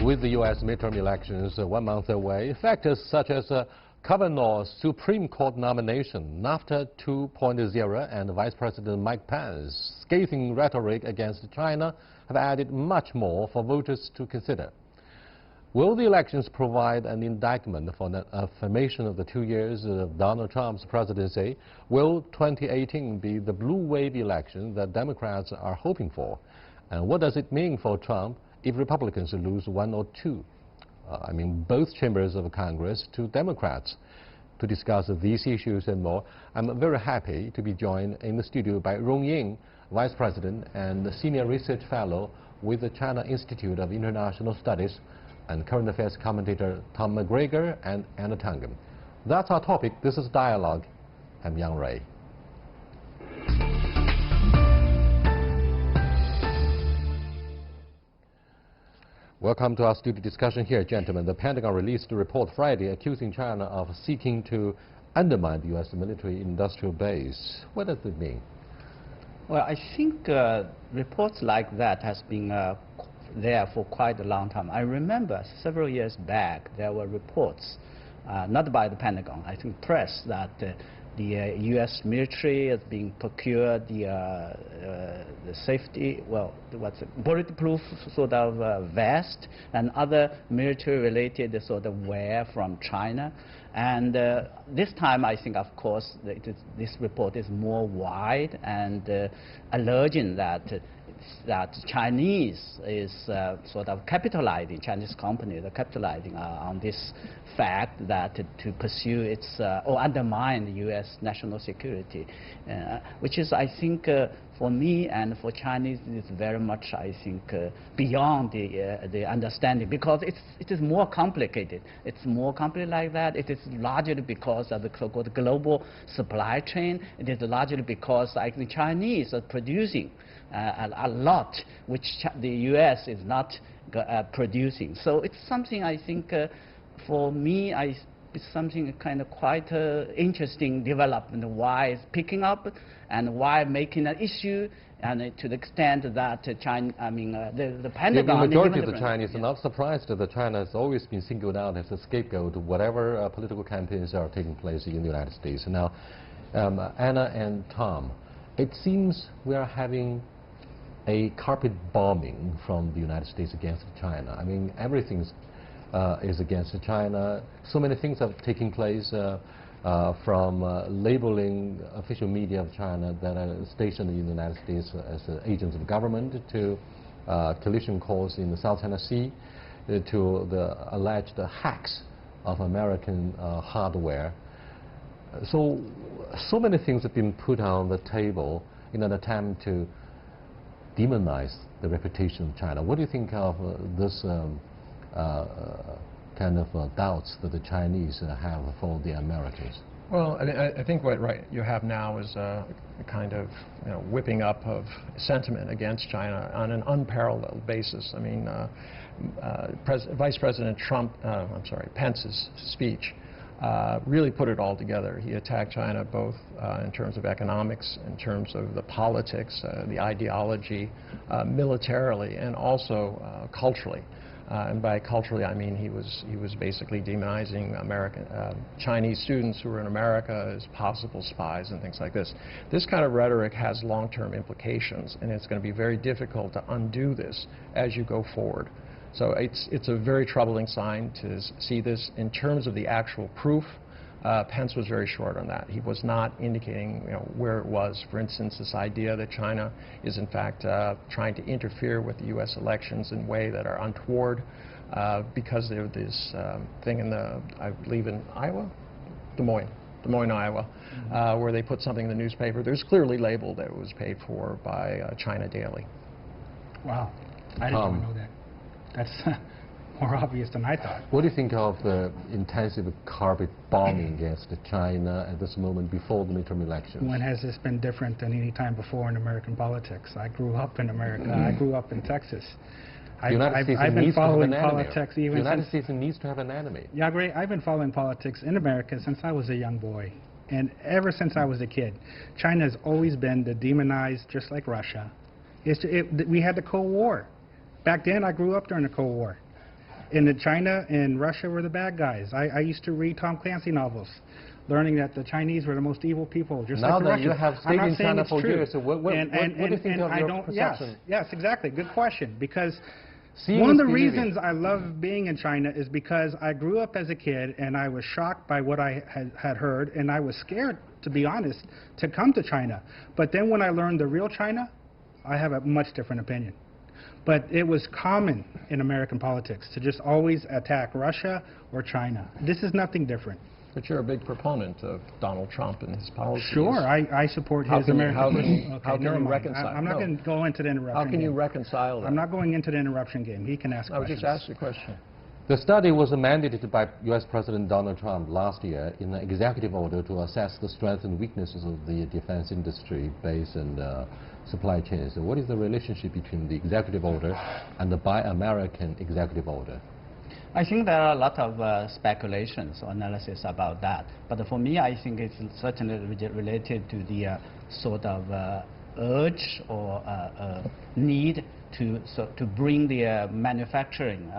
With the U.S. midterm elections 1 month away, factors such as Kavanaugh's Supreme Court nomination, NAFTA 2.0, and Vice President Mike Pence's scathing rhetoric against China have added much more for voters to consider. Will the elections provide an indictment for the affirmation of the 2 years of Donald Trump's presidency? Will 2018 be the blue wave election that Democrats are hoping for? And what does it mean for Trump if Republicans lose 1 or 2? Both chambers of Congress to Democrats. To discuss these issues and more, I'm very happy to be joined in the studio by Rong Ying, Vice President and Senior Research Fellow with the China Institute of International Studies, and current affairs commentator Tom McGregor and Anna Tangam. That's our topic. This is Dialogue. I'm Yang Ray. Welcome to our studio discussion here, gentlemen. The Pentagon released a report Friday accusing China of seeking to undermine the U.S. military-industrial base. What does it mean? Well, I think reports like that has been there for quite a long time. I remember several years back there were reports, not by the Pentagon, I think press, that the U.S. military has been procured the safety, well, what's it, bulletproof sort of vest and other military-related sort of wear from China. And this time, I think, of course, this report is more wide and alleging that Chinese is sort of capitalizing, Chinese companies are capitalizing on this fact that to pursue its or undermine the U.S. national security, which is, I think, for me and for Chinese, is very much, I think, beyond the understanding, because it is more complicated. It's more complicated like that. It is largely because of the so-called global supply chain. It is largely because I think Chinese are producing a lot which the U.S. is not producing. So it's something, I think, for me, it's something kind of quite interesting development, why it's picking up and why making an issue, and to the extent that China, the Pentagon... The majority of the Chinese are not surprised that China has always been singled out as a scapegoat to whatever political campaigns are taking place in the United States. Now, Anna and Tom, it seems we are having a carpet bombing from the United States against China. Everything is against China. So many things are taking place, from labeling official media of China that are stationed in the United States as agents of government, to collision calls in the South China Sea, to the alleged hacks of American hardware. So many things have been put on the table in an attempt to demonize the reputation of China. What do you think of this kind of doubts that the Chinese have for the Americans? Well, I think what you have now is a kind of whipping up of sentiment against China on an unparalleled basis. Vice President Pence's speech really put it all together. He attacked China both in terms of economics, in terms of the politics, the ideology, militarily, and also culturally. And by culturally, I mean he was basically demonizing Chinese students who were in America as possible spies and things like this. This kind of rhetoric has long-term implications, and it's going to be very difficult to undo this as you go forward. So it's a very troubling sign to see this. In terms of the actual proof, Pence was very short on that. He was not indicating where it was. For instance, this idea that China is in fact trying to interfere with the U.S. elections in ways that are untoward because of this thing in I believe in Iowa? Des Moines, Iowa, where they put something in the newspaper. There's clearly labeled that it was paid for by China Daily. Wow, I didn't even know that. That's more obvious than I thought. What do you think of the intensive carpet bombing against China at this moment before the midterm elections? When has this been different than any time before in American politics? I grew up in America. I grew up in Texas. I've been following politics even since... The United States needs to have an enemy. Yeah, great. I've been following politics in America since I was a young boy. And ever since I was a kid, China has always been the demonized, just like Russia. We had the Cold War. Back then, I grew up during the Cold War. And China and Russia were the bad guys. I used to read Tom Clancy novels, learning that the Chinese were the most evil people, just now like the Russians. Now that you have stayed in China for years, so what do you think of your perception? Yes, exactly. Good question. Because one of the reasons I love being in China is because I grew up as a kid and I was shocked by what I had heard, and I was scared, to be honest, to come to China. But then when I learned the real China, I have a much different opinion. But it was common in American politics to just always attack Russia or China. This is nothing different. But you're a big proponent of Donald Trump and his policies. Sure, I support his American... How can you reconcile? I'm not going to go into the interruption game. How can you reconcile that? I'm not going into the interruption game. He can ask questions. I would just ask a question. The study was mandated by U.S. President Donald Trump last year in an executive order to assess the strengths and weaknesses of the defense industry base and supply chains. So what is the relationship between the executive order and the Buy American executive order? I think there are a lot of speculations or analysis about that. But for me, I think it's certainly related to the sort of urge or need to bring the manufacturing,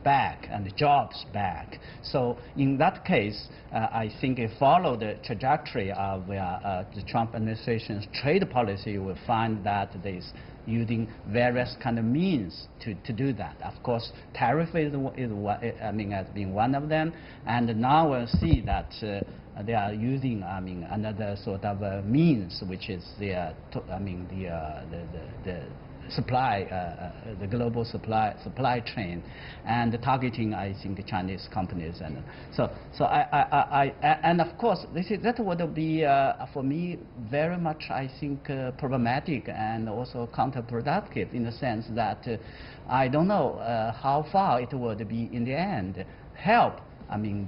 back and the jobs back. So in that case, I think it followed the trajectory of the Trump administration's trade policy. You will find that there's using various kind of means to do that. Of course, tariff has been one of them, and now we'll see that they are using another sort of means, which is the supply, the global supply chain, and targeting, I think, Chinese companies, and and of course that would be for me very much, I think, problematic and also counterproductive in the sense that I don't know how far it would be in the end help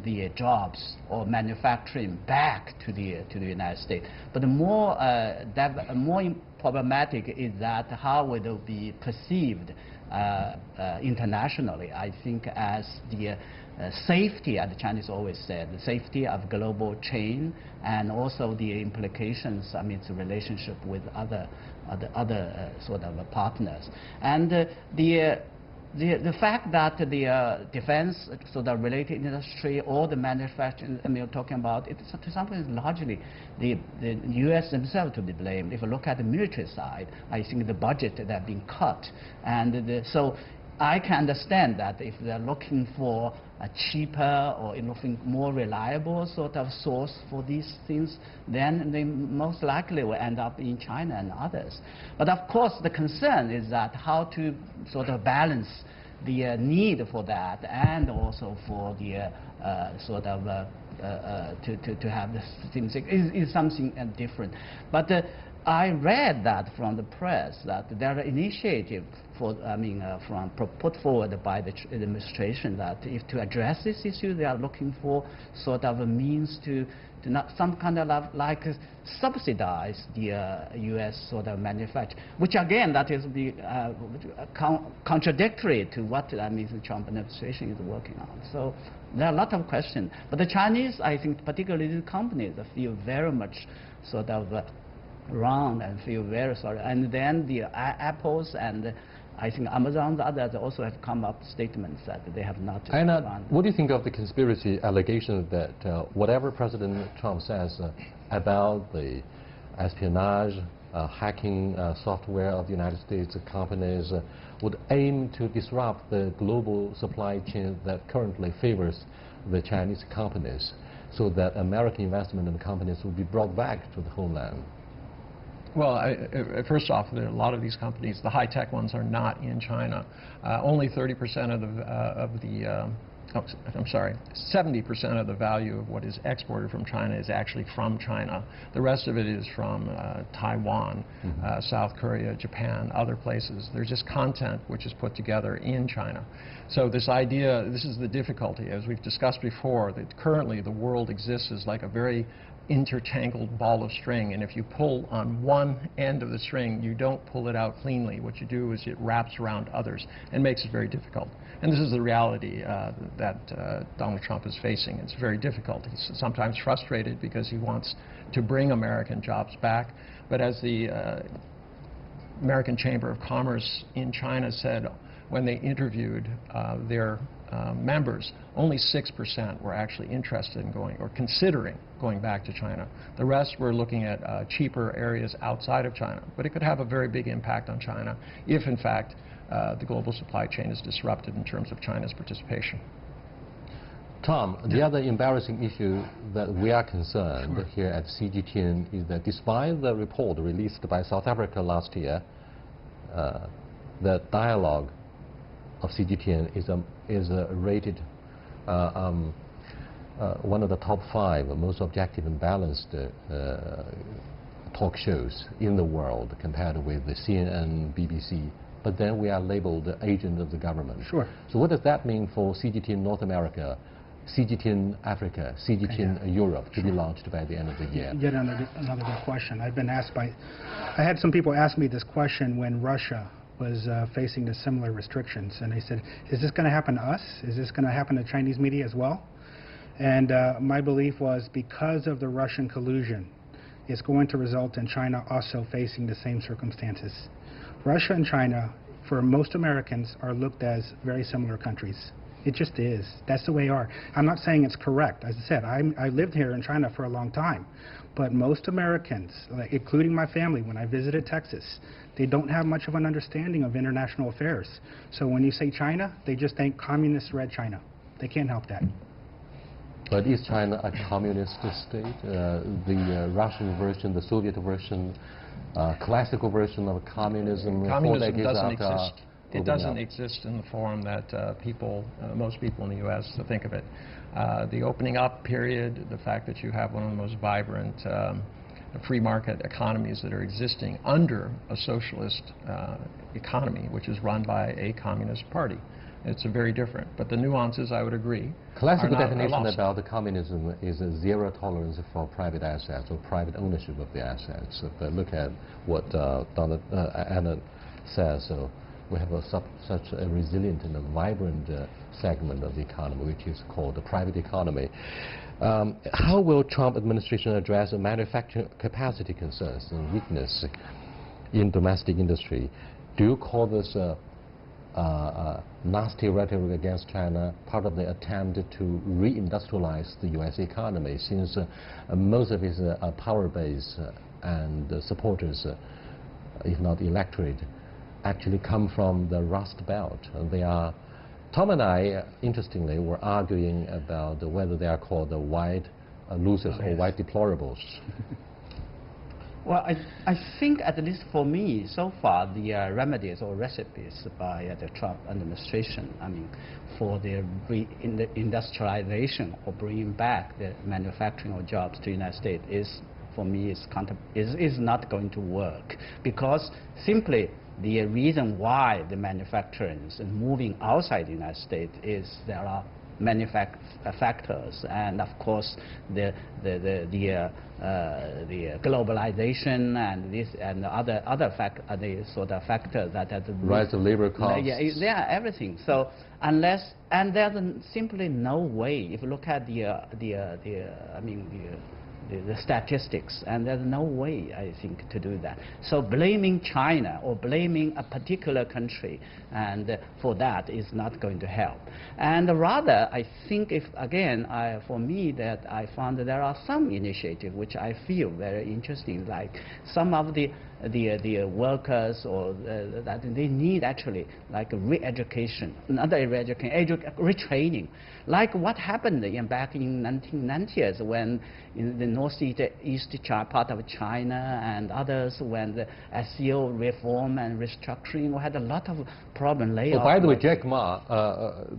the jobs or manufacturing back to the United States. But the more problematic is that how will it be perceived internationally. I think as the safety, as the Chinese always said, the safety of global chain, and also the implications, its relationship with other sort of partners, and the fact that the defense sort of related industry or the manufacturing, talking about it, to some extent largely the U.S. themselves to be blamed. If you look at the military side, I think the budget that have been cut, and so I can understand that if they're looking for a cheaper or more reliable sort of source for these things, then they most likely will end up in China and others. But of course, the concern is that how to sort of balance the need for that and also for the sort of to have the things is something different. But I read that from the press that there are initiatives for, put forward by the administration that if to address this issue, they are looking for sort of a means to not some kind of like subsidize the U.S. sort of manufacture, which again that is the contradictory to what the Trump administration is working on. So there are a lot of questions. But the Chinese, I think, particularly the companies, feel very much sort of wrong and feel very sorry. And then the Apples and I think Amazon and others also have come up statements that they have not. What do you think of the conspiracy allegation that whatever President Trump says about the espionage, hacking software of the United States companies would aim to disrupt the global supply chain that currently favors the Chinese companies, so that American investment in companies will be brought back to the homeland? Well, first off, a lot of these companies, the high-tech ones, are not in China. Only 30% I'm sorry, 70% of the value of what is exported from China is actually from China. The rest of it is from Taiwan, South Korea, Japan, other places. There's just content which is put together in China. So this idea, this is the difficulty, as we've discussed before, that currently the world exists as like a very intertangled ball of string, and if you pull on one end of the string, you don't pull it out cleanly. What you do is it wraps around others and makes it very difficult. And this is the reality that Donald Trump is facing. It's very difficult. He's sometimes frustrated because he wants to bring American jobs back, but as the American Chamber of Commerce in China said, when they interviewed their members, only 6% were actually interested in going or considering going back to China. The rest were looking at cheaper areas outside of China. But it could have a very big impact on China if, in fact, the global supply chain is disrupted in terms of China's participation. Tom, the other embarrassing issue that we are concerned here at CGTN is that despite the report released by South Africa last year, the dialogue of CGTN is rated one of the top 5 most objective and balanced talk shows in the world compared with the CNN, BBC. But then we are labeled the agent of the government. Sure. So what does that mean for CGTN North America, CGTN Africa, CGTN Europe to be launched by the end of the year? Yet another good question. I've been asked by, I had some people ask me this question when Russia was facing the similar restrictions, and they said, is this going to happen to us? Is this going to happen to Chinese media as well? And my belief was because of the Russian collusion, it's going to result in China also facing the same circumstances. Russia and China, for most Americans, are looked as very similar countries. It just is. That's the way they are. I'm not saying it's correct. As I said, I lived here in China for a long time. But most Americans, including my family, when I visited Texas, they don't have much of an understanding of international affairs. So when you say China, they just think communist red China. They can't help that. But is China a communist state? The Russian version, the Soviet version, classical version of communism? Communism doesn't exist. It doesn't exist in the form that most people in the U.S. think of it. The opening up period, the fact that you have one of the most vibrant free market economies that are existing under a socialist economy, which is run by a communist party. It's very different. But the nuances, I would agree, classical definition about the communism is a zero tolerance for private assets or private ownership of the assets. If look at what Anna says, so we have such a resilient and a vibrant segment of the economy, which is called the private economy. How will Trump administration address the manufacturing capacity concerns and weakness in domestic industry? Do you call this nasty rhetoric against China part of the attempt to reindustrialize the U.S. economy, since most of its power base and supporters, if not electorate, actually come from the Rust Belt? They are, Tom and I, interestingly, were arguing about whether they are called the white losers or white deplorables. Well, I think, at least for me, so far, the remedies or recipes by the Trump administration, I mean, for the industrialization or bringing back the manufacturing or jobs to the United States is, for me, is not going to work, because simply the reason why the manufacturing is moving outside the United States is there are many factors, and of course the globalization and this and other the sort of factors that are the rise of labor costs. Yeah, everything. So unless, and there's simply no way. If you look at the statistics, and there's no way, I think, to do that. So blaming China or blaming a particular country and for that is not going to help. And rather, I think, if again, for me, that I found that there are some initiatives which I feel very interesting, like some of the workers or that they need actually like re-education, not re-education, retraining, like what happened back in 1990s when in the northeast part of China and others, when the SEO reform and restructuring, we had a lot of problem layoffs. Well, by the way, Jack Ma,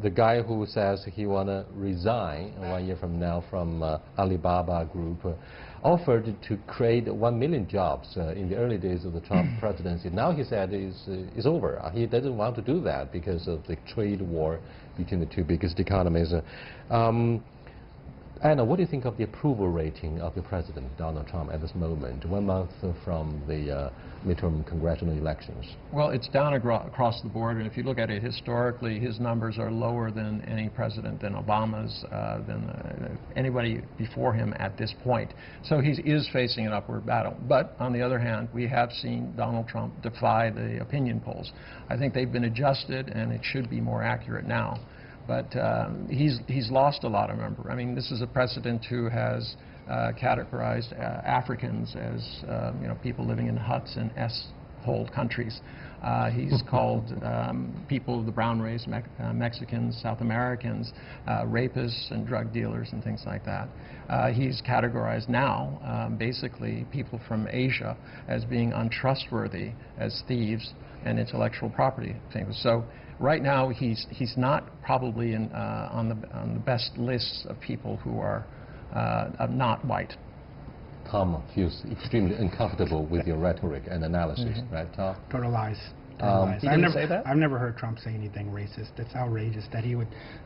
the guy who says he want to resign 1 year from now from Alibaba Group, offered to create 1 million jobs in the early days of the Trump presidency. Now he said it's over. He doesn't want to do that because of the trade war between the two biggest economies. Anna, what do you think of the approval rating of the President, Donald Trump, at this moment, 1 month from the midterm congressional elections? Well, it's down across the board, and if you look at it historically, his numbers are lower than any president, than Obama's, than anybody before him at this point. So he is facing an upward battle. But on the other hand, we have seen Donald Trump defy the opinion polls. I think they've been adjusted, and it should be more accurate now. But he's lost a lot of members. I mean, this is a president who has categorized Africans as people living in huts in S-hole countries. He's called people of the brown race, Mexicans, South Americans, rapists and drug dealers and things like that. He's categorized now basically people from Asia as being untrustworthy, as thieves and intellectual property things. So right now he's not probably on the best lists of people who are not white. Tom feels extremely uncomfortable with your rhetoric and analysis, right, Tom? Total lies. He didn't say that? I've never heard Trump say anything racist. It's outrageous that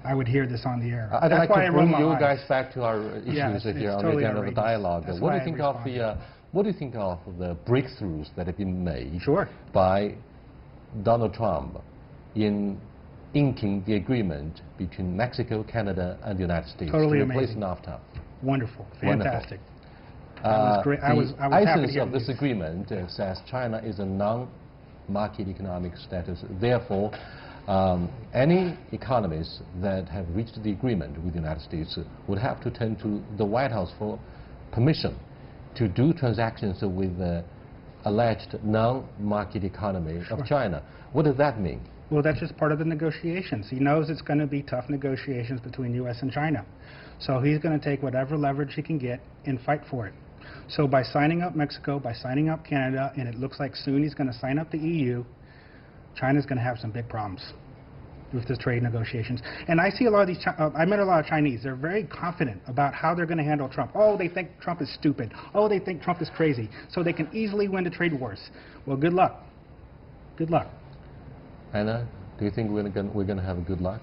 I would hear this on the air. I'd That's like why to bring you guys back to our issues here on totally the agenda of the dialogue. That's What do why you think of the what do you think of the breakthroughs that have been made by Donald Trump in inking the agreement between Mexico, Canada, and the United States to replace NAFTA? Wonderful, fantastic. That was great. I was happy to hear the essence of this news. Agreement says China is a non-market economic status. Therefore, any economies that have reached the agreement with the United States would have to turn to the White House for permission to do transactions with the alleged non-market economy of China. What does that mean? Well, that's just part of the negotiations. He knows it's going to be tough negotiations between U.S. and China. So he's going to take whatever leverage he can get and fight for it. So by signing up Mexico, by signing up Canada, and it looks like soon he's going to sign up the EU, China's going to have some big problems with the trade negotiations. And I see a lot of these, I met a lot of Chinese. They're very confident about how they're going to handle Trump. Oh, they think Trump is stupid. Oh, they think Trump is crazy. So they can easily win the trade wars. Well, good luck. Good luck. Anna, do you think we're going to have good luck?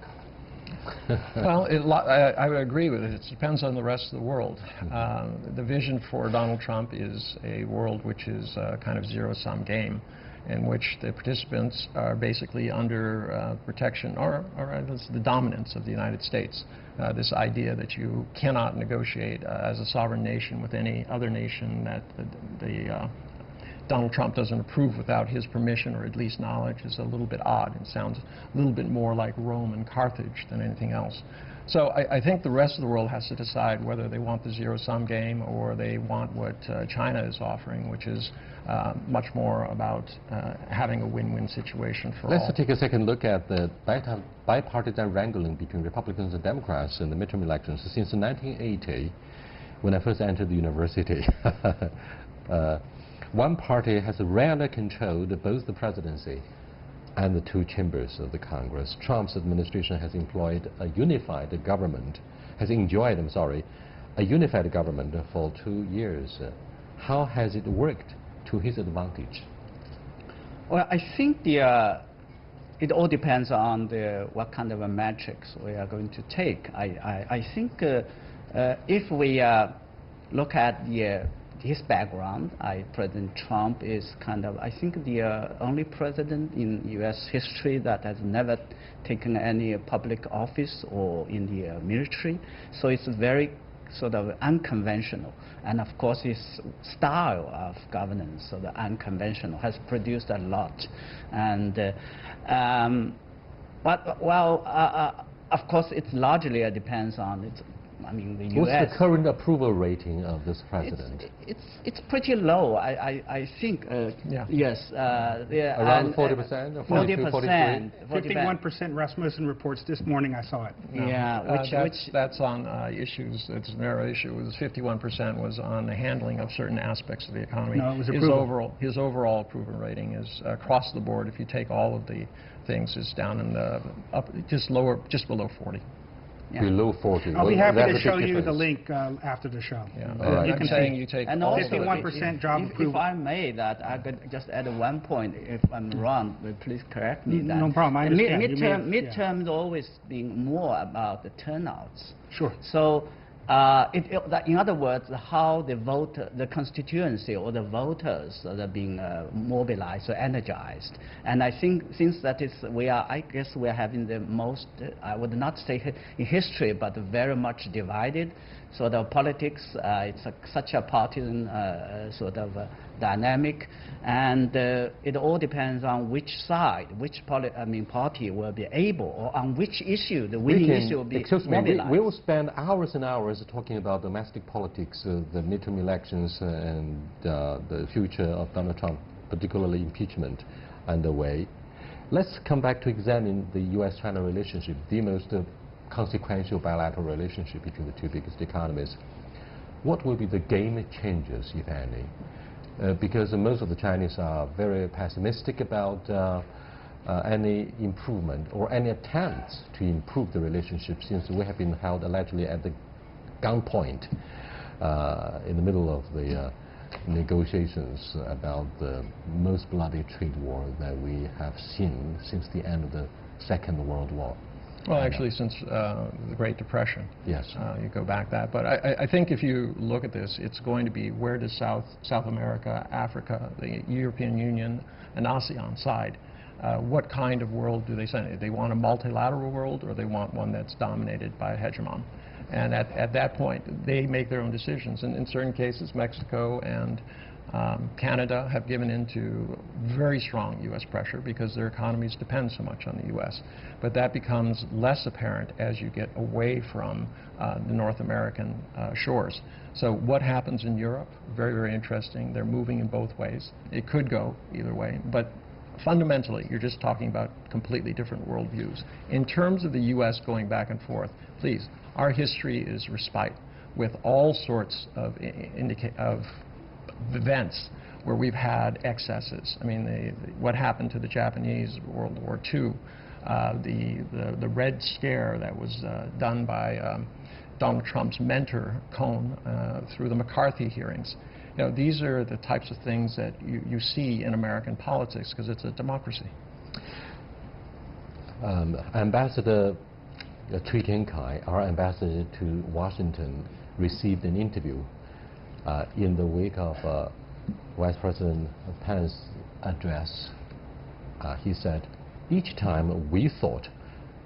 Well, I would agree with it. It depends on the rest of the world. The vision for Donald Trump is a world which is a kind of zero-sum game, in which the participants are basically under protection or the dominance of the United States. This idea that you cannot negotiate as a sovereign nation with any other nation that Donald Trump doesn't approve without his permission or at least knowledge is a little bit odd. It sounds a little bit more like Rome and Carthage than anything else. So I think the rest of the world has to decide whether they want the zero-sum game or they want what China is offering, which is much more about having a win-win situation for all. Let's take a second look at the bipartisan wrangling between Republicans and Democrats in the midterm elections. Since 1980, when I first entered the university, one party has rarely controlled both the presidency and the two chambers of the Congress. Trump's administration has employed a unified government, a unified government for 2 years. How has it worked to his advantage? Well, I think it all depends on what kind of a metrics we are going to take. I think if we look at his background, President Trump is kind of, I think, the only president in U.S. history that has never taken any public office or in the military. So it's very sort of unconventional. And of course, his style of governance, so the unconventional, has produced a lot. And of course, it largely depends on it. I mean, the U.S. What's the current approval rating of this president? It's pretty low. I think. Yes. Around 40% or 42, 43? 51% Rasmussen reports this morning. I saw it. No. Yeah. That's on issues. It's a narrow issue. It was 51% was on the handling of certain aspects of the economy. No, it was approval. His overall approval rating is across the board. If you take all of the things, is down in the just below 40. Yeah. Below 40. I'll be happy to show you the link after the show. Yeah. You can saying you take and all 51% job approval. If I may, that I could just add one point. If I'm wrong, please correct me. No problem. I understand. Midterms always being more about the turnouts. Sure. So In other words, how the constituency or the voters are being mobilized or energized. And I think since I guess we are having the most, I would not say in history, but very much divided sort of politics. It's such a partisan sort of dynamic, and it all depends on which side, which party will be able, or on which issue, the winning issue will be mobilized. We will spend hours and hours talking about domestic politics, the midterm elections, and the future of Donald Trump, particularly impeachment, underway. Let's come back to examine the U.S.-China relationship, the most consequential bilateral relationship between the two biggest economies. What will be the game changers, if any? Because most of the Chinese are very pessimistic about any improvement or any attempts to improve the relationship, since we have been held allegedly at the gunpoint in the middle of the negotiations about the most bloody trade war that we have seen since the end of the Second World War. Well, actually, since the Great Depression. Yes. You go back that. But I think if you look at this, it's going to be where does South America, Africa, the European Union, and ASEAN side, what kind of world do they send? They want a multilateral world, or they want one that's dominated by a hegemon? And at that point, they make their own decisions. And in certain cases, Mexico and Canada have given into very strong U.S. pressure because their economies depend so much on the U.S. But that becomes less apparent as you get away from the North American shores. So what happens in Europe? Very, very interesting. They're moving in both ways. It could go either way. But fundamentally, you're just talking about completely different worldviews. In terms of the U.S. going back and forth, please, our history is respite with all sorts of events where we've had excesses. I mean, what happened to the Japanese World War II, the Red Scare that was done by Donald Trump's mentor, Cohn, through the McCarthy hearings. You know, these are the types of things that you see in American politics because it's a democracy. Ambassador Cui Tiankai, our ambassador to Washington, received an interview in the wake of Vice President Pence's address. He said, each time we thought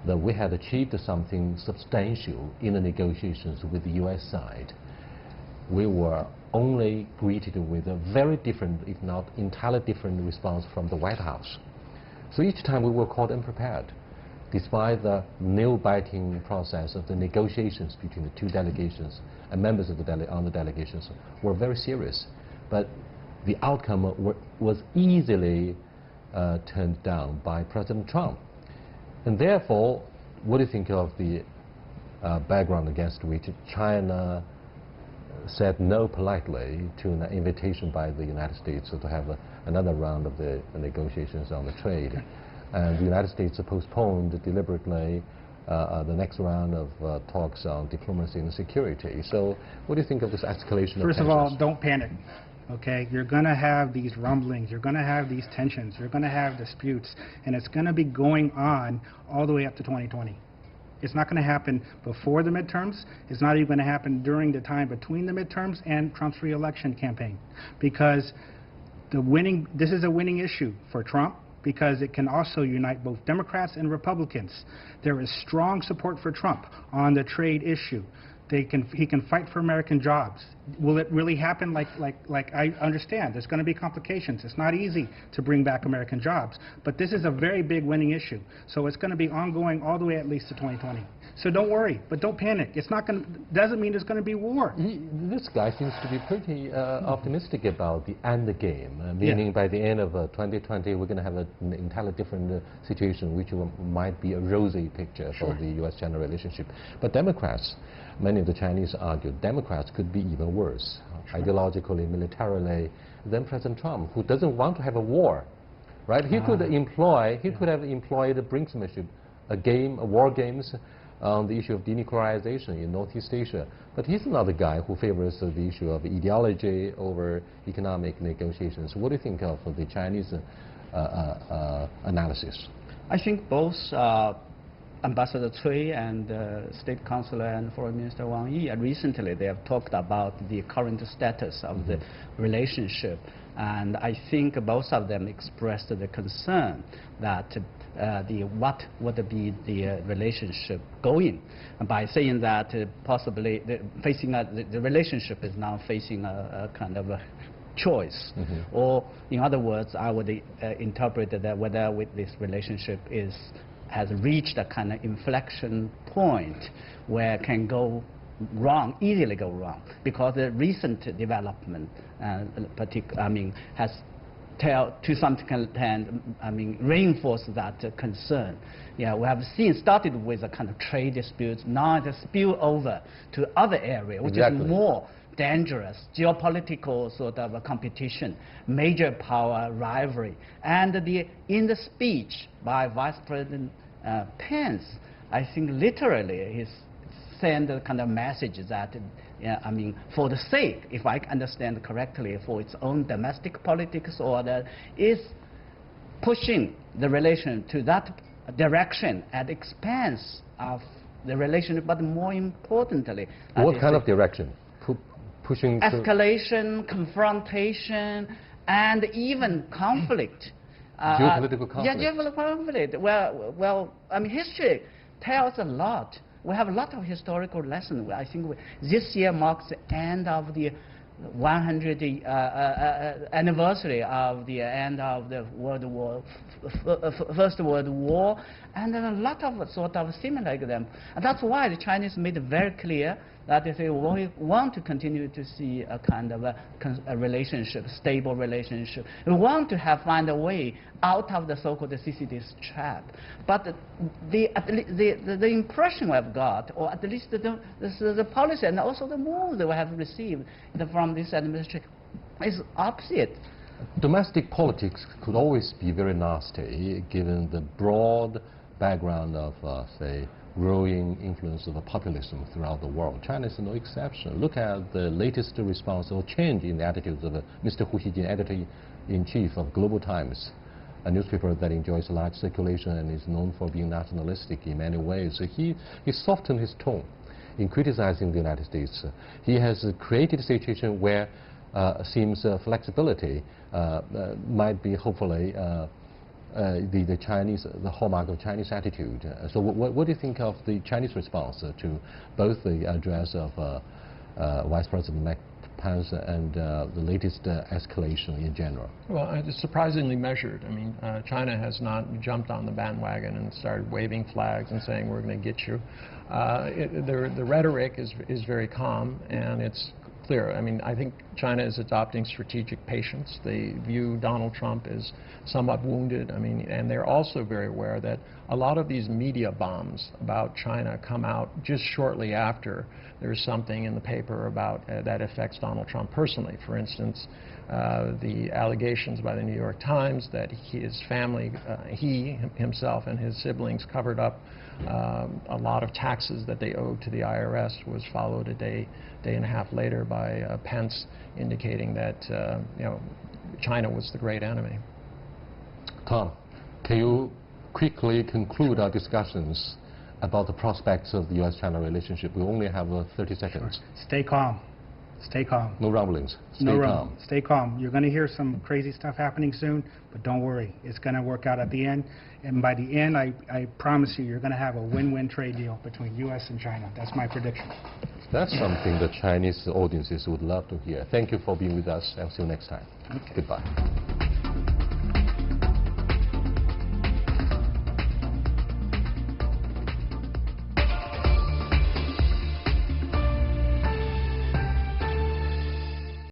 that we had achieved something substantial in the negotiations with the U.S. side, we were only greeted with a very different, if not entirely different response from the White House. So each time we were caught unprepared, despite the nail-biting process of the negotiations between the two delegations, and members of the delegations were very serious. But the outcome was easily turned down by President Trump. And therefore, what do you think of the background against which China said no politely to an invitation by the United States to have another round of the negotiations on the trade? And the United States postponed deliberately the next round of talks on diplomacy and security. So what do you think of this escalation of tensions? First of all, don't panic, okay? You're going to have these rumblings. You're going to have these tensions. You're going to have disputes. And it's going to be going on all the way up to 2020. It's not going to happen before the midterms. It's not even going to happen during the time between the midterms and Trump's re-election campaign. Because this is a winning issue for Trump, because it can also unite both Democrats and Republicans. There is strong support for Trump on the trade issue. He can fight for American jobs. Will it really happen? Like I understand, there's going to be complications. It's not easy to bring back American jobs. But this is a very big winning issue. So it's going to be ongoing all the way at least to 2020. So don't worry, but don't panic. It's not going to, doesn't mean there's going to be war. This guy seems to be pretty optimistic about the end game, meaning by the end of 2020 we're going to have an entirely different situation, which might be a rosy picture for the U.S.-China relationship. But Democrats, many of the Chinese argue, Democrats could be even worse, ideologically, militarily, than President Trump, who doesn't want to have a war, right? He could have employed brinksmanship, war games on the issue of denuclearization in Northeast Asia. But he's not the guy who favors the issue of ideology over economic negotiations. What do you think of the Chinese analysis? I think both Ambassador Cui and State Councilor and Foreign Minister Wang Yi, recently they have talked about the current status of the relationship. And I think both of them expressed the concern that what would be the relationship going, by saying that possibly the relationship is now facing a kind of a choice. Or in other words, I would interpret that whether with this relationship has reached a kind of inflection point where it can go wrong, easily go wrong, because the recent development, has to some extent, reinforced that concern. Yeah, we have started with a kind of trade disputes, now it spill over to other areas, which is more dangerous, geopolitical sort of a competition, major power rivalry. And in the speech by Vice President Pence, I think literally he's sent a kind of message that, for the sake, if I understand correctly, for its own domestic politics, or that is pushing the relation to that direction at the expense of the relationship, but more importantly, what kind of direction? Pushing escalation, confrontation, and even conflict. Geopolitical conflict. Yeah, geopolitical conflict. Well, history tells a lot. We have a lot of historical lessons. I think this year marks the end of the 100th anniversary of the end of the First World War, and then a lot of sort of similar examples. And that's why the Chinese made it very clear that if they want to continue to see a kind of a relationship, stable relationship, we want to find a way out of the so-called CCT's trap. But the impression we've got, or at least the policy and also the moves that we have received from this administration, is opposite. Domestic politics could always be very nasty, given the broad background of, say, growing influence of populism throughout the world. China is no exception. Look at the latest response or change in the attitudes of Mr. Hu Xijin, editor-in-chief of Global Times, a newspaper that enjoys large circulation and is known for being nationalistic in many ways. So he softened his tone in criticizing the United States. He has created a situation where seems flexibility might be hopefully the hallmark of Chinese attitude. So what do you think of the Chinese response to both the address of Vice President Mike Pence and the latest escalation in general? Well, it's surprisingly measured. China has not jumped on the bandwagon and started waving flags and saying we're going to get you. The rhetoric is very calm, and it's clear. I think China is adopting strategic patience. They view Donald Trump as somewhat wounded. And they're also very aware that a lot of these media bombs about China come out just shortly after there's something in the paper about that affects Donald Trump personally. For instance, the allegations by the New York Times that his family, he himself and his siblings covered up a lot of taxes that they owed to the IRS was followed a day and a half later by Pence indicating that China was the great enemy. Tom, can you quickly conclude our discussions about the prospects of the U.S.-China relationship? We only have 30 seconds. Sure. Stay calm. Stay calm. No rumblings. Stay calm. Stay calm. You're going to hear some crazy stuff happening soon, but don't worry. It's going to work out at the end. And by the end, I promise you're going to have a win-win trade deal between U.S. and China. That's my prediction. That's something the Chinese audiences would love to hear. Thank you for being with us. I'll see you next time. Okay. Goodbye.